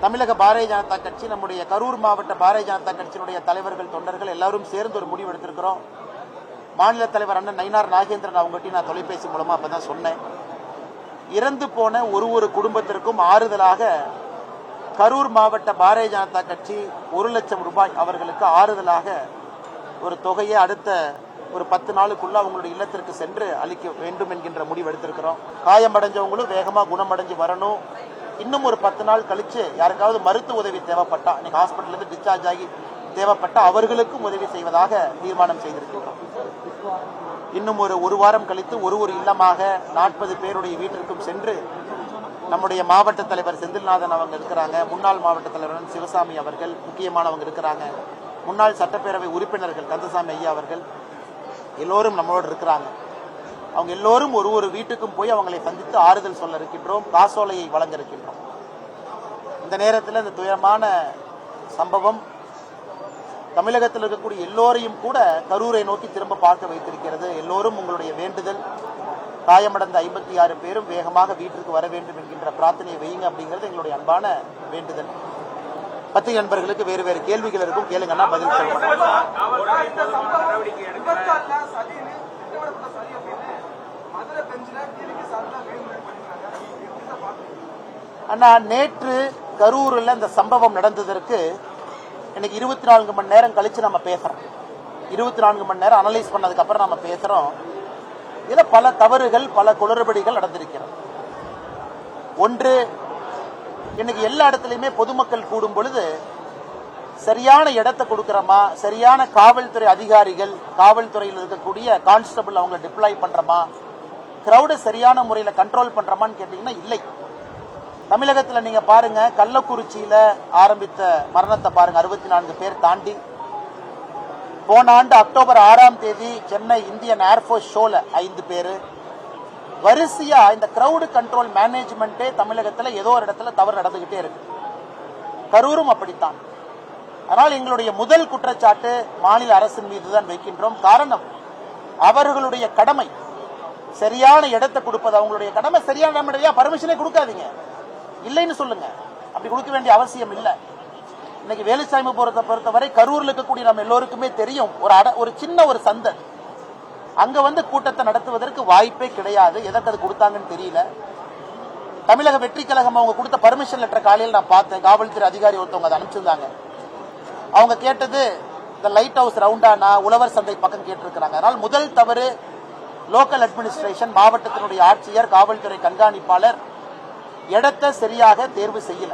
தமிழக பாரதிய ஜனதா கட்சி, நம்முடைய கரூர் மாவட்ட பாரதிய ஜனதா கட்சியினுடைய தலைவர்கள், தொண்டர்கள் எல்லாரும் சேர்ந்து ஒரு முடிவு எடுத்திருக்கிறோம். மாநில தலைவர் அண்ணன் நயினார் நாகேந்திரன் அவங்ககிட்ட நான் தொலைபேசி மூலமா அப்பதான் சொன்னேன். இறந்து போன ஒரு குடும்பத்திற்கும் ஆறுதலாக கரூர் மாவட்ட பாரதிய ஜனதா கட்சி 1 லட்சம் ரூபாய் அவர்களுக்கு ஆறுதலாக ஒரு தொகையை அடுத்த ஒரு 10 நாளுக்குள்ள அவங்களுடைய இல்லத்திற்கு சென்று அளிக்க வேண்டும் என்கின்ற முடிவு எடுத்திருக்கிறோம். காயமடைஞ்சவங்களும் வேகமா குணமடைஞ்சு வரணும். இன்னும் ஒரு 10 நாள் கழிச்சு யாருக்காவது மருத்துவ உதவி தேவைப்பட்டா, இன்னைக்கு ஹாஸ்பிட்டல் இருந்து டிஸ்சார்ஜ் ஆகி தேவைப்பட்ட அவர்களுக்கும் உதவி செய்வதாக தீர்மானம் செய்திருக்கிறோம். இன்னும் ஒரு வாரம் கழித்து ஒரு இல்லமாக 40 பேருடைய வீட்டிற்கும் சென்று நம்முடைய மாவட்ட தலைவர் செந்தில்நாதன் அவங்க இருக்கிறாங்க, முன்னாள் மாவட்ட தலைவர் சிவசாமி அவர்கள் முக்கியமானவங்க இருக்கிறாங்க, முன்னாள் சட்டப்பேரவை உறுப்பினர்கள் கந்தசாமி ஐயா அவர்கள் எல்லோரும் நம்மளோடு இருக்கிறாங்க. அவங்க எல்லோரும் ஒரு வீட்டுக்கும் போய் அவங்களை சந்தித்து ஆறுதல் சொல்ல இருக்கின்றோம், காசோலையை வழங்க இருக்கின்றோம். இந்த நேரத்தில் இந்த துயரமான சம்பவம் தமிழகத்தில் இருக்கக்கூடிய எல்லோரையும் கூட கரூரை நோக்கி திரும்ப பார்க்க வைத்திருக்கிறது. எல்லோரும் உங்களுடைய வேண்டுதல், காயமடைந்த 56 பேரும் வேகமாக வீட்டிற்கு வர வேண்டும் என்கின்ற பிரார்த்தனையை வையுங்க அப்படிங்கிறது எங்களுடைய அன்பான வேண்டுதல். பத்திரிகை நண்பர்களுக்கு வேறு கேள்விகள் இருக்கும், கேளுங்கன்னா பதில் சொல்லுங்க. அண்ணா, நேற்று கரூரில் இந்த சம்பவம் நடந்ததற்கு இன்னைக்கு 24 மணி நேரம் கழிச்சு நம்ம பேசுறோம். 24 மணி நேரம் அனலைஸ் பண்ணதுக்கு அப்புறம் நம்ம பேசுறோம். இதுல பல தவறுகள், பல குளறுபடிகள் நடந்திருக்கிறது. ஒன்று, இன்னைக்கு எல்லா இடத்துலையுமே பொதுமக்கள் கூடும் பொழுது சரியான இடத்தை கொடுக்கிறோமா, சரியான காவல்துறை அதிகாரிகள், காவல்துறையில் இருக்கக்கூடிய கான்ஸ்டபிள் அவங்க டிப்ளாய் பண்றோமா, கிரௌட சரியான முறையில் கண்ட்ரோல் பண்றோமான்னு கேட்டீங்கன்னா இல்லை. தமிழகத்தில் நீங்க பாருங்க, கள்ளக்குறிச்சியில ஆரம்பித்த மரணத்தை பாருங்க, 64 பேர் தாண்டி போன ஆண்டு அக்டோபர் 6ஆம் தேதி சென்னை இந்தியன் ஏர்போர்ஸ் ஷோல 5 பேரு. வரிசையா இந்த கிரௌடு கண்ட்ரோல் மேனேஜ்மெண்டே தமிழகத்தில் ஏதோ ஒரு இடத்துல தவறு நடந்துகிட்டே இருக்கு. கரூரும் அப்படித்தான். அதனால் எங்களுடைய முதல் குற்றச்சாட்டு மாநில அரசின் மீதுதான் வைக்கின்றோம். காரணம், அவர்களுடைய கடமை சரியான இடத்தை கொடுப்பது அவங்களுடைய கடமை. சரியான இடம் பர்மிஷனே கொடுக்காதீங்க, இல்லைன்னு சொல்லுங்க. அப்படி கொடுக்க வேண்டிய அவசியம் இல்லை. இன்னைக்கு வேலுசாமி பொறுத்தவரை கரூர்ல இருக்கக்கூடிய நம்ம எல்லோருக்குமே தெரியும், ஒரு சின்ன ஒரு சந்தை, அங்க கூட்டத்தை நடத்துவதற்கு வாய்ப்பே கிடையாது. எதற்கு அது கொடுத்தாங்கன்னு தெரியல. தமிழக வெற்றி கழகம் அவங்க கொடுத்த பர்மிஷன் லெட்டர் காலையில் நான் பார்த்தேன். காவல்துறை அதிகாரி ஒருத்தவங்க அதை அனுப்பிச்சிருந்தாங்க. அவங்க கேட்டது இந்த லைட் ஹவுஸ் ரவுண்டானா, உழவர் சந்தை பக்கம் கேட்டிருக்கிறாங்க. அதனால் முதல் தவறு லோக்கல் அட்மினிஸ்ட்ரேஷன், மாவட்டத்தினுடைய ஆட்சியர், காவல்துறை கண்காணிப்பாளர் இடத்தை சரியாக தேர்வு செய்யல.